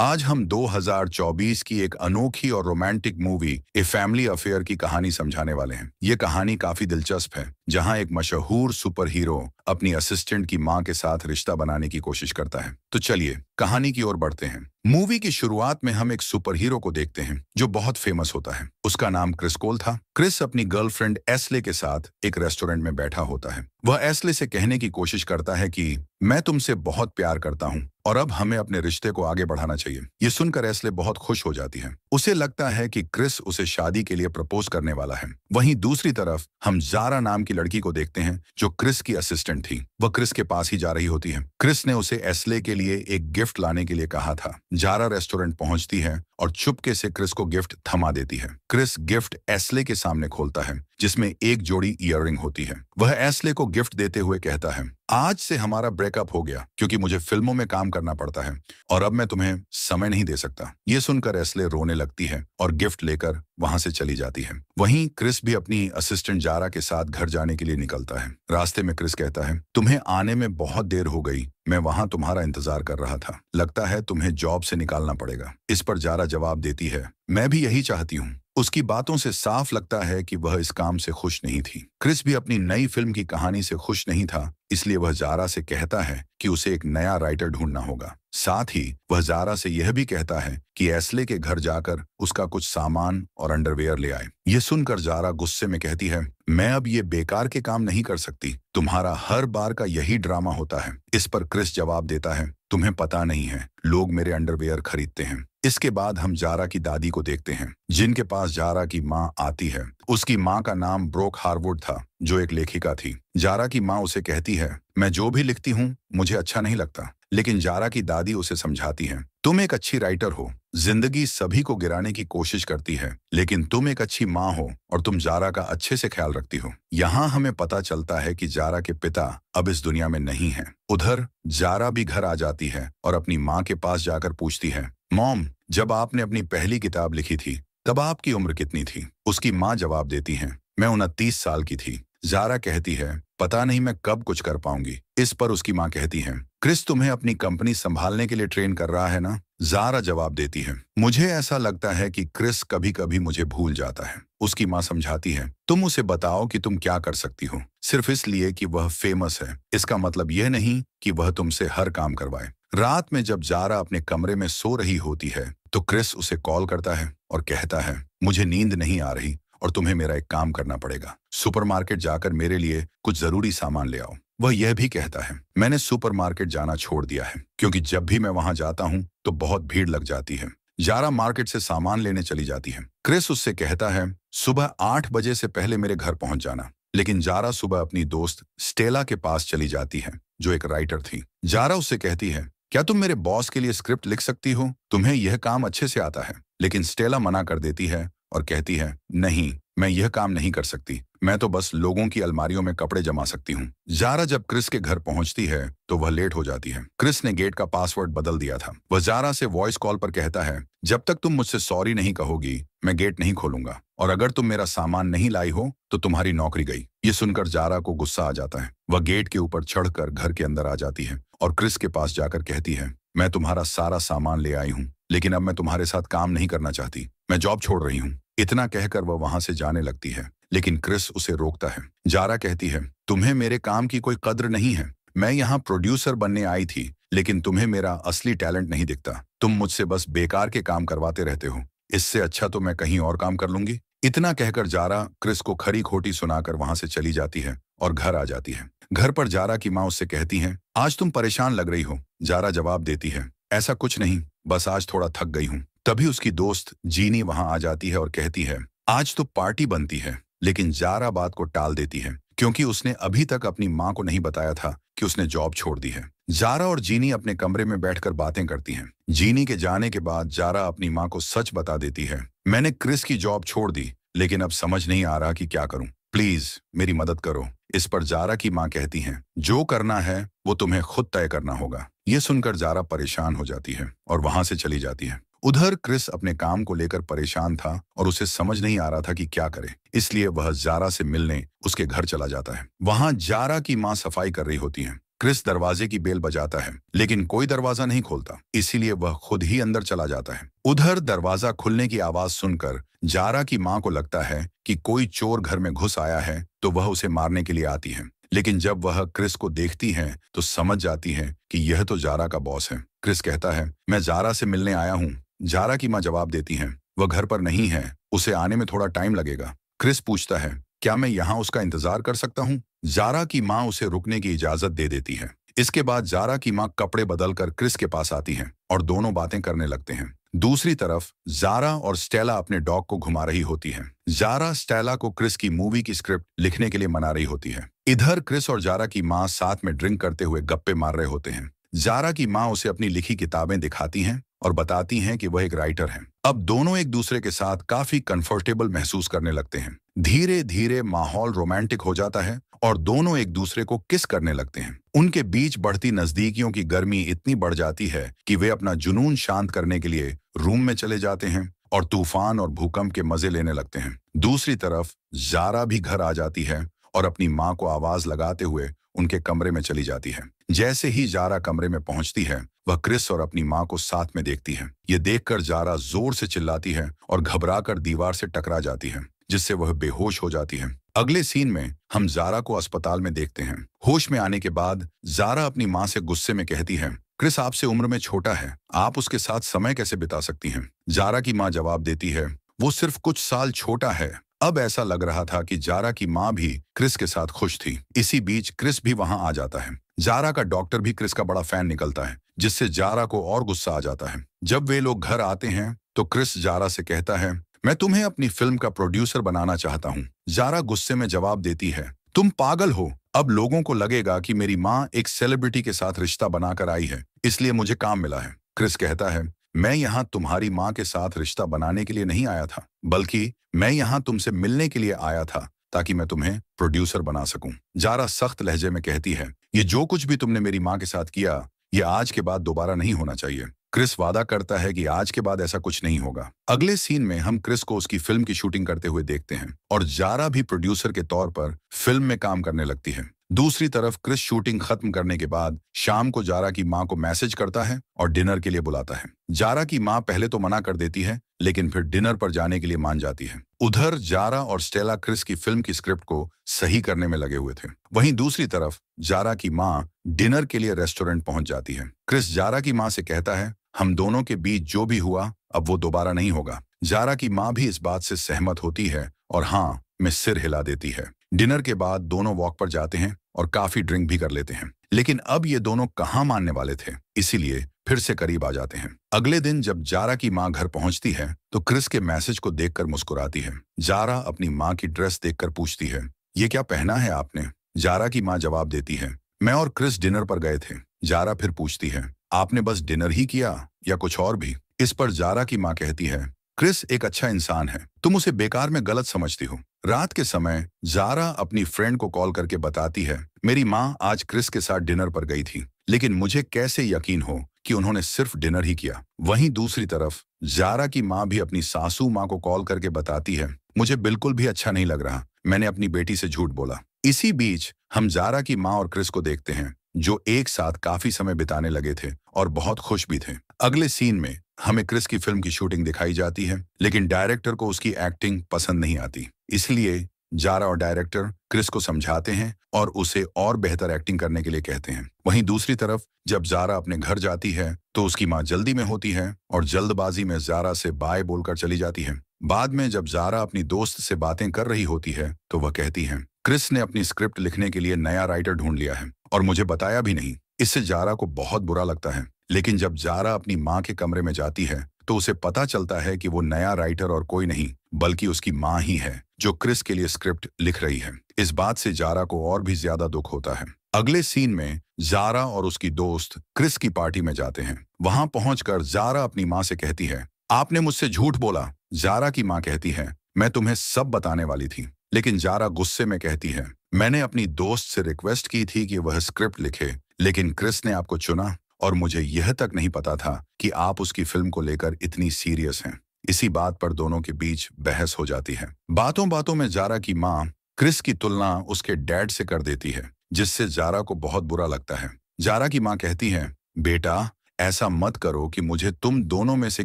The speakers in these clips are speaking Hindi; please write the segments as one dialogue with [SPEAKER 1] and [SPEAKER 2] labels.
[SPEAKER 1] आज हम 2024 की एक अनोखी और romantic movie a family affair की कहानी समझाने वाले हैं। ये कहानी काफी दिलचस्प है, जहां एक मशहूर सुपर हीरो अपनी असिस्टेंट की मां के साथ रिश्ता बनाने की कोशिश करता है। तो चलिए कहानी की ओर बढ़ते हैं। मूवी की शुरुआत में हम एक सुपर हीरो को देखते हैं जो बहुत फेमस होता है। उसका नाम क्रिस कोल था। क्रिस अपनी गर्लफ्रेंड एस्ले के साथ एक रेस्टोरेंट में बैठा होता है। वह एस्ले से कहने की कोशिश करता है कि मैं तुमसे बहुत प्यार करता हूँ और अब हमें अपने रिश्ते को आगे बढ़ाना चाहिए। ये सुनकर एस्ले बहुत खुश हो जाती है। उसे लगता है कि क्रिस उसे शादी के लिए प्रपोज करने वाला है। वहीं दूसरी तरफ हम जारा नाम की लड़की को देखते हैं जो क्रिस की असिस्टेंट थी। वह क्रिस के पास ही जा रही होती है। क्रिस ने उसे एस्ले के लिए एक गिफ्ट लाने के लिए कहा था। जारा रेस्टोरेंट पहुंचती है और चुपके से क्रिस को गिफ्ट थमा देती है। क्रिस गिफ्ट एस्ले के सामने खोलता है जिसमें एक जोड़ी ईयररिंग होती है। वह एस्ले को गिफ्ट देते हुए कहता है, आज से हमारा ब्रेकअप हो गया क्योंकि मुझे फिल्मों में काम करना पड़ता है और अब मैं तुम्हें समय नहीं दे सकता। ये सुनकर एस्ले रोने लगती है और गिफ्ट लेकर वहां से चली जाती है। वहीं क्रिस भी अपनी असिस्टेंट जारा के साथ घर जाने के लिए निकलता है। रास्ते में क्रिस कहता है, तुम्हें आने में बहुत देर हो गई, मैं वहां तुम्हारा इंतजार कर रहा था। लगता है तुम्हें जॉब से निकालना पड़ेगा। इस पर जारा जवाब देती है, मैं भी यही चाहती हूँ। उसकी बातों से साफ लगता है कि वह इस काम से खुश नहीं थी। क्रिस भी अपनी नई फिल्म की कहानी से खुश नहीं था, इसलिए वह जारा से कहता है कि उसे एक नया राइटर ढूंढना होगा। साथ ही वह जारा से यह भी कहता है कि एस्ले के घर जाकर उसका कुछ सामान और अंडरवेयर ले आए। ये सुनकर जारा गुस्से में कहती है, मैं अब ये बेकार के काम नहीं कर सकती। तुम्हारा हर बार का यही ड्रामा होता है। इस पर क्रिस जवाब देता है, तुम्हें पता नहीं है, लोग मेरे अंडरवेयर खरीदते हैं। इसके बाद हम जारा की दादी को देखते हैं जिनके पास जारा की माँ आती है। उसकी माँ का नाम ब्रोक हार्वुड था जो एक लेखिका थी। जारा की माँ उसे कहती है, मैं जो भी लिखती हूँ मुझे अच्छा नहीं लगता। लेकिन जारा की दादी उसे समझाती है, तुम एक अच्छी राइटर हो, जिंदगी सभी को गिराने की कोशिश करती है, लेकिन तुम एक अच्छी माँ हो और तुम जारा का अच्छे से ख्याल रखती हो। यहाँ हमें पता चलता है कि जारा के पिता अब इस दुनिया में नहीं है। उधर जारा भी घर आ जाती है और अपनी माँ के पास जाकर पूछती है, मॉम, जब आपने अपनी पहली किताब लिखी थी तब आपकी उम्र कितनी थी? उसकी माँ जवाब देती है, मैं 29 साल की थी। जारा कहती है, पता नहीं मैं कब कुछ कर पाऊंगी। इस पर उसकी माँ कहती है, क्रिस तुम्हें अपनी कंपनी संभालने के लिए ट्रेन कर रहा है ना? जारा जवाब देती है, मुझे ऐसा लगता है कि क्रिस कभी कभी मुझे भूल जाता है। उसकी माँ समझाती है, तुम उसे बताओ कि तुम क्या कर सकती हो, सिर्फ इसलिए कि वह फेमस है। इसका मतलब यह नहीं कि वह तुमसे हर काम करवाए। रात में जब जारा अपने कमरे में सो रही होती है तो क्रिस उसे कॉल करता है और कहता है, मुझे नींद नहीं आ रही और तुम्हें मेरा एक काम करना पड़ेगा। सुपरमार्केट जाकर मेरे लिए कुछ जरूरी सामान ले आओ। वह यह भी कहता है, मैंने सुपरमार्केट जाना छोड़ दिया है क्योंकि जब भी मैं वहां जाता हूं तो बहुत भीड़ लग जाती है। जारा मार्केट से सामान लेने चली जाती है। क्रिस उससे कहता है, सुबह 8 बजे से पहले मेरे घर पहुंच जाना। लेकिन जारा सुबह अपनी दोस्त स्टेला के पास चली जाती है जो एक राइटर थी। जारा उससे कहती है, क्या तुम मेरे बॉस के लिए स्क्रिप्ट लिख सकती हो? तुम्हें यह काम अच्छे से आता है। लेकिन स्टेला मना कर देती है और कहती है, नहीं, मैं यह काम नहीं कर सकती। मैं तो बस लोगों की अलमारियों में कपड़े जमा सकती हूँ। जारा जब क्रिस के घर पहुंचती है तो वह लेट हो जाती है। क्रिस ने गेट का पासवर्ड बदल दिया था। वह जारा से वॉइस कॉल पर कहता है, जब तक तुम मुझसे सॉरी नहीं कहोगी मैं गेट नहीं खोलूंगा और अगर तुम मेरा सामान नहीं लाई हो तो तुम्हारी नौकरी गई। ये सुनकर जारा को गुस्सा आ जाता है। वह गेट के ऊपर चढ़कर घर के अंदर आ जाती है और क्रिस के पास जाकर कहती है, मैं तुम्हारा सारा सामान ले आई हूँ, लेकिन अब मैं तुम्हारे साथ काम नहीं करना चाहती। मैं जॉब छोड़ रही हूँ। इतना कहकर वह वहां से जाने लगती है, लेकिन क्रिस उसे रोकता है। जारा कहती है, तुम्हें मेरे काम की कोई कद्र नहीं है। मैं यहाँ प्रोड्यूसर बनने आई थी, लेकिन तुम्हें मेरा असली टैलेंट नहीं दिखता। तुम मुझसे बस बेकार के काम करवाते रहते हो। इससे अच्छा तो मैं कहीं और काम कर लूंगी। इतना कहकर जारा क्रिस को खरी खोटी सुनाकर वहां से चली जाती है और घर आ जाती है। घर पर जारा की माँ उससे कहती है, आज तुम परेशान लग रही हो। जारा जवाब देती है, ऐसा कुछ नहीं, बस आज थोड़ा थक गई हूँ। तभी उसकी दोस्त जीनी वहां आ जाती है और कहती है, आज तो पार्टी बनती है। लेकिन जारा बात को टाल देती है क्योंकि उसने अभी तक अपनी माँ को नहीं बताया था कि उसने जॉब छोड़ दी है। जारा और जीनी अपने कमरे में बैठकर बातें करती हैं। जीनी के जाने के बाद जारा अपनी माँ को सच बता देती है, मैंने क्रिस की जॉब छोड़ दी, लेकिन अब समझ नहीं आ रहा कि क्या करूं। प्लीज मेरी मदद करो। इस पर जारा की माँ कहती हैं, जो करना है वो तुम्हें खुद तय करना होगा। ये सुनकर जारा परेशान हो जाती है और वहां से चली जाती है। उधर क्रिस अपने काम को लेकर परेशान था और उसे समझ नहीं आ रहा था कि क्या करे, इसलिए वह जारा से मिलने उसके घर चला जाता है। वहां जारा की माँ सफाई कर रही होती है। क्रिस दरवाजे की बेल बजाता है, लेकिन कोई दरवाजा नहीं खोलता, इसीलिए वह खुद ही अंदर चला जाता है। उधर दरवाजा खुलने की आवाज सुनकर जारा की माँ को लगता है कि कोई चोर घर में घुस आया है, तो वह उसे मारने के लिए आती है। लेकिन जब वह क्रिस को देखती है तो समझ जाती है कि यह तो जारा का बॉस है। क्रिस कहता है, मैं जारा से मिलने आया हूँ। जारा की माँ जवाब देती है, वह घर पर नहीं है, उसे आने में थोड़ा टाइम लगेगा। क्रिस पूछता है, क्या मैं यहाँ उसका इंतजार कर सकता हूँ? जारा की माँ उसे रुकने की इजाजत दे देती है। इसके बाद जारा की माँ कपड़े बदलकर क्रिस के पास आती है और दोनों बातें करने लगते हैं। दूसरी तरफ जारा और स्टेला अपने डॉग को घुमा रही होती है। जारा स्टेला को क्रिस की मूवी की स्क्रिप्ट लिखने के लिए मना रही होती है। इधर क्रिस और जारा की माँ साथ में ड्रिंक करते हुए गप्पे मार रहे होते हैं। जारा की माँ उसे अपनी लिखी किताबें दिखाती हैं और बताती हैं कि वह एक राइटर है। अब दोनों एक दूसरे के साथ काफी कंफर्टेबल महसूस करने लगते हैं। धीरे धीरे माहौल रोमांटिक हो जाता है और दोनों एक दूसरे को किस करने लगते हैं। उनके बीच बढ़ती नजदीकियों की गर्मी इतनी बढ़ जाती है कि वे अपना जुनून शांत करने के लिए रूम में चले जाते हैं और तूफान और भूकंप के मजे लेने लगते हैं। दूसरी तरफ जारा भी घर आ जाती है और अपनी माँ को आवाज लगाते हुए उनके कमरे में चली जाती है। जैसे ही जारा कमरे में पहुंचती है, वह क्रिस और अपनी माँ को साथ में देखती है। ये देखकर जारा जोर से चिल्लाती है और घबराकर दीवार से टकरा जाती है, जिससे वह बेहोश हो जाती है। अगले सीन में हम जारा को अस्पताल में देखते हैं। होश में आने के बाद जारा अपनी माँ से गुस्से में कहती है, क्रिस आपसे उम्र में छोटा है, आप उसके साथ समय कैसे बिता सकती हैं? जारा की माँ जवाब देती है, वो सिर्फ कुछ साल छोटा है। अब ऐसा लग रहा था कि जारा की माँ भी क्रिस के साथ खुश थी। इसी बीच क्रिस भी वहां आ जाता है। जारा का डॉक्टर भी क्रिस का बड़ा फैन निकलता है, जिससे जारा को और गुस्सा आ जाता है। जब वे लोग घर आते हैं तो क्रिस जारा से कहता है, मैं तुम्हें अपनी फिल्म का प्रोड्यूसर बनाना चाहता हूँ। जारा गुस्से में जवाब देती है, तुम पागल हो, अब लोगों को लगेगा कि मेरी माँ एक सेलिब्रिटी के साथ रिश्ता बनाकर आई है, इसलिए मुझे काम मिला है। क्रिस कहता है, मैं यहाँ तुम्हारी माँ के साथ रिश्ता बनाने के लिए नहीं आया था, बल्कि मैं यहाँ तुमसे मिलने के लिए आया था ताकि मैं तुम्हें प्रोड्यूसर बना सकूं। जारा सख्त लहजे में कहती है, ये जो कुछ भी तुमने मेरी माँ के साथ किया, ये आज के बाद दोबारा नहीं होना चाहिए। क्रिस वादा करता है कि आज के बाद ऐसा कुछ नहीं होगा। अगले सीन में हम क्रिस को उसकी फिल्म की शूटिंग करते हुए देखते हैं और जारा भी प्रोड्यूसर के तौर पर फिल्म में काम करने लगती है। दूसरी तरफ क्रिस शूटिंग खत्म करने के बाद शाम को जारा की माँ को मैसेज करता है और डिनर के लिए बुलाता है। जारा की माँ पहले तो मना कर देती है, लेकिन फिर डिनर पर जाने के लिए मान जाती है। उधर जारा और स्टेला क्रिस की फिल्म की स्क्रिप्ट को सही करने में लगे हुए थे। वहीं दूसरी तरफ जारा की माँ डिनर के लिए रेस्टोरेंट पहुंच जाती है। क्रिस जारा की माँ से कहता है, हम दोनों के बीच जो भी हुआ अब वो दोबारा नहीं होगा। जारा की माँ भी इस बात से सहमत होती है और हाँ में सिर हिला देती है। डिनर के बाद दोनों वॉक पर जाते हैं और काफी ड्रिंक भी कर लेते हैं, लेकिन अब ये दोनों कहाँ मानने वाले थे, इसीलिए फिर से करीब आ जाते हैं। अगले दिन जब जारा की माँ घर पहुंचती है तो क्रिस के मैसेज को देखकर मुस्कुराती है। जारा अपनी माँ की ड्रेस देखकर पूछती है, ये क्या पहना है आपने? जारा की माँ जवाब देती है, मैं और क्रिस डिनर पर गए थे। जारा फिर पूछती है, आपने बस डिनर ही किया या कुछ और भी? इस पर जारा की माँ कहती है, क्रिस एक अच्छा इंसान है, तुम उसे बेकार में गलत समझती हो। रात के समय जारा अपनी फ्रेंड को कॉल करके बताती है, मेरी माँ आज क्रिस के साथ डिनर पर गई थी, लेकिन मुझे कैसे यकीन हो कि उन्होंने सिर्फ डिनर ही किया। वहीं दूसरी तरफ जारा की माँ भी अपनी सासू माँ को कॉल करके बताती है, मुझे बिल्कुल भी अच्छा नहीं लग रहा, मैंने अपनी बेटी से झूठ बोला। इसी बीच हम जारा की माँ और क्रिस को देखते हैं, जो एक साथ काफी समय बिताने लगे थे और बहुत खुश भी थे। अगले सीन में हमें क्रिस की फिल्म की शूटिंग दिखाई जाती है, लेकिन डायरेक्टर को उसकी एक्टिंग पसंद नहीं आती, इसलिए जारा और डायरेक्टर क्रिस को समझाते हैं और उसे और बेहतर एक्टिंग करने के लिए कहते हैं। वहीं दूसरी तरफ जब जारा अपने घर जाती है तो उसकी माँ जल्दी में होती है और जल्दबाजी में जारा से बाय बोलकर चली जाती है। बाद में जब जारा अपनी दोस्त से बातें कर रही होती है तो वह कहती है, क्रिस ने अपनी स्क्रिप्ट लिखने के लिए नया राइटर ढूंढ लिया है और मुझे बताया भी नहीं। इससे जारा को बहुत बुरा लगता है, लेकिन जब जारा अपनी माँ के कमरे में जाती है तो उसे पता चलता है कि वो नया राइटर और कोई नहीं बल्कि उसकी माँ ही है, जो क्रिस के लिए स्क्रिप्ट लिख रही है। इस बात से जारा को और भी ज्यादा दुख होता है। अगले सीन में जारा और उसकी दोस्त क्रिस की पार्टी में जाते हैं। वहां पहुंचकर जारा अपनी माँ से कहती है, आपने मुझसे झूठ बोला। जारा की माँ कहती है, मैं तुम्हें सब बताने वाली थी, लेकिन जारा गुस्से में कहती है, मैंने अपनी दोस्त से रिक्वेस्ट की थी कि वह स्क्रिप्ट लिखे, लेकिन क्रिस ने आपको चुना और मुझे यह तक नहीं पता था कि आप उसकी फिल्म को लेकर इतनी सीरियस हैं। इसी बात पर दोनों के बीच बहस हो जाती है। बातों बातों में जारा की माँ क्रिस की तुलना उसके डैड से कर देती है, जिससे जारा को बहुत बुरा लगता है। जारा की माँ कहती है, बेटा ऐसा मत करो कि मुझे तुम दोनों में से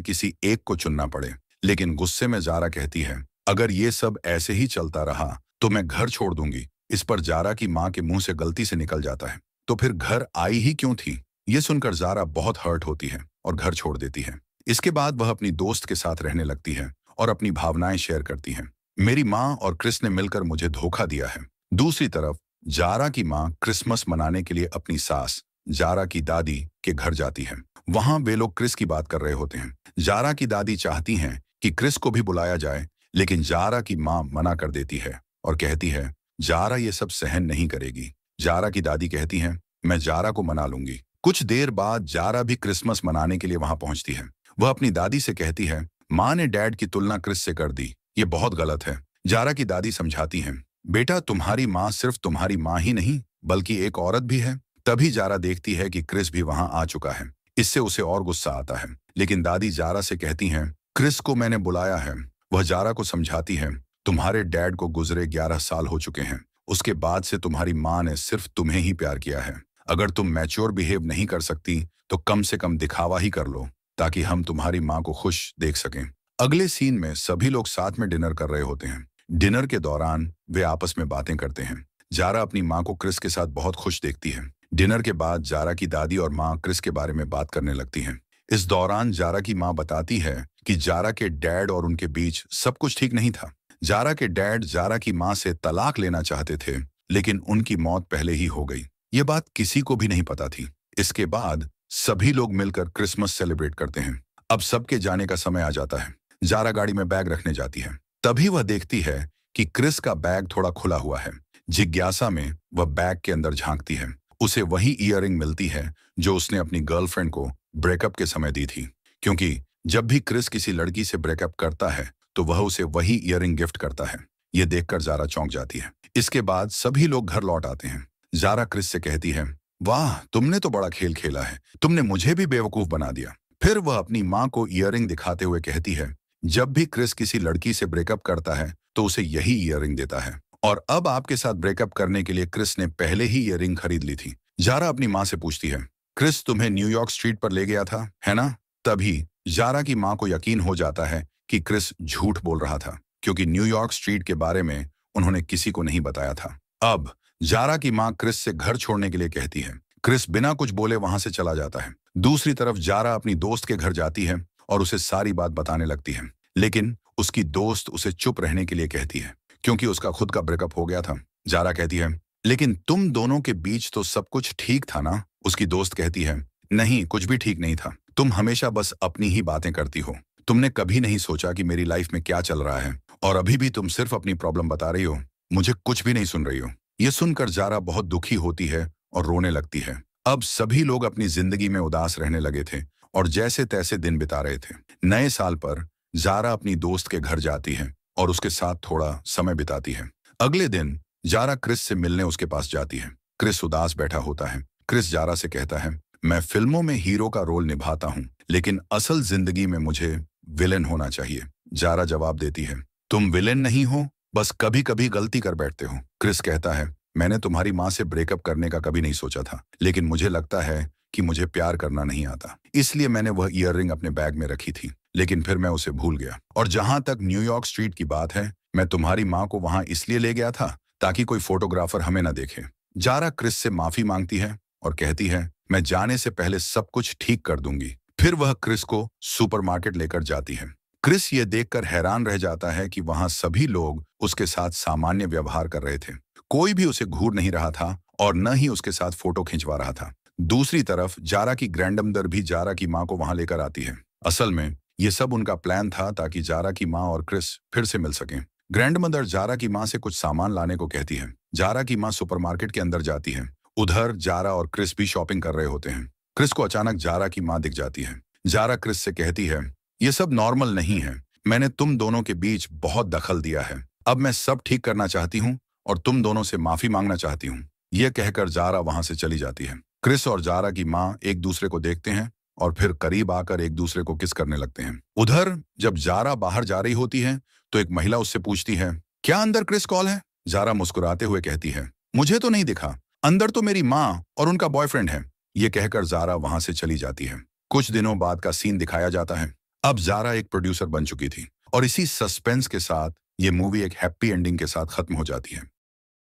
[SPEAKER 1] किसी एक को चुनना पड़े। लेकिन गुस्से में जारा कहती है, अगर ये सब ऐसे ही चलता रहा तो मैं घर छोड़ दूंगी। इस पर जारा की माँ के मुंह से गलती से निकल जाता है, तो फिर घर आई ही क्यों थी? ये सुनकर जारा बहुत हर्ट होती है और घर छोड़ देती है। इसके बाद वह अपनी दोस्त के साथ रहने लगती है और अपनी भावनाएं शेयर करती हैं। मेरी माँ और क्रिस ने मिलकर मुझे धोखा दिया है। दूसरी तरफ जारा की माँ क्रिसमस मनाने के लिए अपनी सास जारा की दादी के घर जाती है। वहां वे लोग क्रिस की बात कर रहे होते हैं। जारा की दादी चाहती हैं कि क्रिस को भी बुलाया जाए, लेकिन जारा की माँ मना कर देती है और कहती है जारा ये सब सहन नहीं करेगी। जारा की दादी कहती हैं, मैं जारा को मना लूंगी। कुछ देर बाद जारा भी क्रिसमस मनाने के लिए वहां पहुंचती है। वह अपनी दादी से कहती है, माँ ने डैड की तुलना क्रिस से कर दी, ये बहुत गलत है। जारा की दादी समझाती हैं, बेटा तुम्हारी माँ सिर्फ तुम्हारी माँ ही नहीं बल्कि एक औरत भी है। तभी जारा देखती है कि क्रिस भी वहां आ चुका है। इससे उसे और गुस्सा आता है, लेकिन दादी जारा से कहती हैं, क्रिस को मैंने बुलाया है। वह जारा को समझाती है, तुम्हारे डैड को गुजरे 11 साल हो चुके हैं। उसके बाद से तुम्हारी माँ ने सिर्फ तुम्हें ही प्यार किया है। अगर तुम मैच्योर बिहेव नहीं कर सकती तो कम से कम दिखावा ही कर लो, ताकि हम तुम्हारी माँ को खुश देख सकें। अगले सीन में सभी लोग साथ में डिनर कर रहे होते हैं। डिनर के दौरान वे आपस में बातें करते हैं। जारा अपनी माँ को क्रिस के साथ बहुत खुश देखती है। डिनर के बाद जारा की दादी और माँ क्रिस के बारे में बात करने लगती हैं। इस दौरान जारा की माँ बताती है कि जारा के डैड और उनके बीच सब कुछ ठीक नहीं था। जारा के डैड जारा की माँ से तलाक लेना चाहते थे, लेकिन उनकी मौत पहले ही हो गई। ये बात किसी को भी नहीं पता थी। इसके बाद सभी लोग मिलकर क्रिसमस सेलिब्रेट करते हैं। अब सबके जाने का समय आ जाता है। जारा गाड़ी में बैग रखने जाती है। तभी वह देखती है कि क्रिस का बैग थोड़ा खुला हुआ है। जिज्ञासा में वह बैग के अंदर झांकती है। उसे वही ईयररिंग मिलती है जो उसने अपनी गर्लफ्रेंड को ब्रेकअप के समय दी थी, क्योंकि जब भी क्रिस किसी लड़की से ब्रेकअप करता है तो वह उसे वही ईयररिंग गिफ्ट करता है। यह देखकर जारा चौंक जाती है। इसके बाद सभी लोग घर लौट आते हैं। जारा क्रिस से कहती है, वाह तुमने तो बड़ा खेल खेला है, तुमने मुझे भी बेवकूफ बना दिया। फिर वह अपनी माँ को ईयररिंग दिखाते हुए कहती है, जब भी क्रिस किसी लड़की से ब्रेकअप करता है तो उसे यही ईयररिंग देता है, और अब आपके साथ ब्रेकअप करने के लिए क्रिस ने पहले ही ईयररिंग खरीद ली थी। जारा अपनी माँ से पूछती है, क्रिस तुम्हें न्यूयॉर्क स्ट्रीट पर ले गया था, है ना? तभी जारा की माँ को यकीन हो जाता है कि क्रिस झूठ बोल रहा था, क्योंकि न्यूयॉर्क स्ट्रीट के बारे में उन्होंने किसी को नहीं बताया था। अब जारा की माँ क्रिस से घर छोड़ने के लिए कहती है। क्रिस बिना कुछ बोले वहां से चला जाता है। दूसरी तरफ जारा अपनी दोस्त के घर जाती है और उसे सारी बात बताने लगती है, लेकिन उसकी दोस्त उसे चुप रहने के लिए कहती है, क्योंकि उसका खुद का ब्रेकअप हो गया था। जारा कहती है, लेकिन तुम दोनों के बीच तो सब कुछ ठीक था ना? उसकी दोस्त कहती है, नहीं कुछ भी ठीक नहीं था। तुम हमेशा बस अपनी ही बातें करती हो। तुमने कभी नहीं सोचा कि मेरी लाइफ में क्या चल रहा है, और अभी भी तुम सिर्फ अपनी प्रॉब्लम बता रही हो, मुझे कुछ भी नहीं सुन रही हो। यह सुनकर जारा बहुत दुखी होती है और रोने लगती है। अब सभी लोग अपनी जिंदगी में उदास रहने लगे थे और जैसे तैसे दिन बिता रहे थे। नए साल पर जारा अपनी दोस्त के घर जाती है और उसके साथ थोड़ा समय बिताती है। अगले दिन जारा क्रिस से मिलने उसके पास जाती है। क्रिस उदास बैठा होता है। क्रिस जारा से कहता है, मैं फिल्मों में हीरो का रोल निभाता हूँ, लेकिन असल जिंदगी में मुझे विलेन होना चाहिए। जारा जवाब देती है, तुम विलेन नहीं हो, बस कभी कभी गलती कर बैठते हो। क्रिस कहता है, मैंने तुम्हारी माँ से ब्रेकअप करने का कभी नहीं सोचा था, लेकिन मुझे लगता है कि मुझे प्यार करना नहीं आता, इसलिए मैंने वह ईयररिंग अपने बैग में रखी थी, लेकिन फिर मैं उसे भूल गया। और जहां तक न्यूयॉर्क स्ट्रीट की बात है, मैं तुम्हारी माँ को वहां इसलिए ले गया था ताकि कोई फोटोग्राफर हमें न देखे। जारा क्रिस से माफी मांगती है और कहती है, मैं जाने से पहले सब कुछ ठीक कर दूंगी। फिर वह क्रिस को सुपरमार्केट लेकर जाती है। क्रिस ये देखकर हैरान रह जाता है कि वहां सभी लोग उसके साथ सामान्य व्यवहार कर रहे थे। कोई भी उसे घूर नहीं रहा था और न ही उसके साथ फोटो खिंचवा रहा था। दूसरी तरफ जारा की ग्रैंडमदर भी जारा की माँ को वहां लेकर आती है। असल में ये सब उनका प्लान था ताकि जारा की माँ और क्रिस फिर से मिल सकें। ग्रैंडमदर जारा की माँ से कुछ सामान लाने को कहती है। जारा की माँ सुपरमार्केट के अंदर जाती है। उधर जारा और क्रिस भी शॉपिंग कर रहे होते हैं। क्रिस को अचानक जारा की माँ दिख जाती है। जारा क्रिस से कहती है, ये सब नॉर्मल नहीं है, मैंने तुम दोनों के बीच बहुत दखल दिया है। अब मैं सब ठीक करना चाहती हूँ और तुम दोनों से माफी मांगना चाहती हूँ। यह कहकर जारा वहां से चली जाती है। क्रिस और जारा की माँ एक दूसरे को देखते हैं और फिर करीब आकर एक दूसरे को किस करने लगते हैं। उधर जब जारा बाहर जा रही होती है तो एक महिला उससे पूछती है, क्या अंदर क्रिस कॉल है? जारा मुस्कुराते हुए कहती है, मुझे तो नहीं दिखा, अंदर तो मेरी माँ और उनका बॉयफ्रेंड है। ये कहकर ज़ारा वहां से चली जाती है। कुछ दिनों बाद का सीन दिखाया जाता है। अब ज़ारा एक प्रोड्यूसर बन चुकी थी और इसी सस्पेंस के साथ ये मूवी एक हैप्पी एंडिंग के साथ खत्म हो जाती है।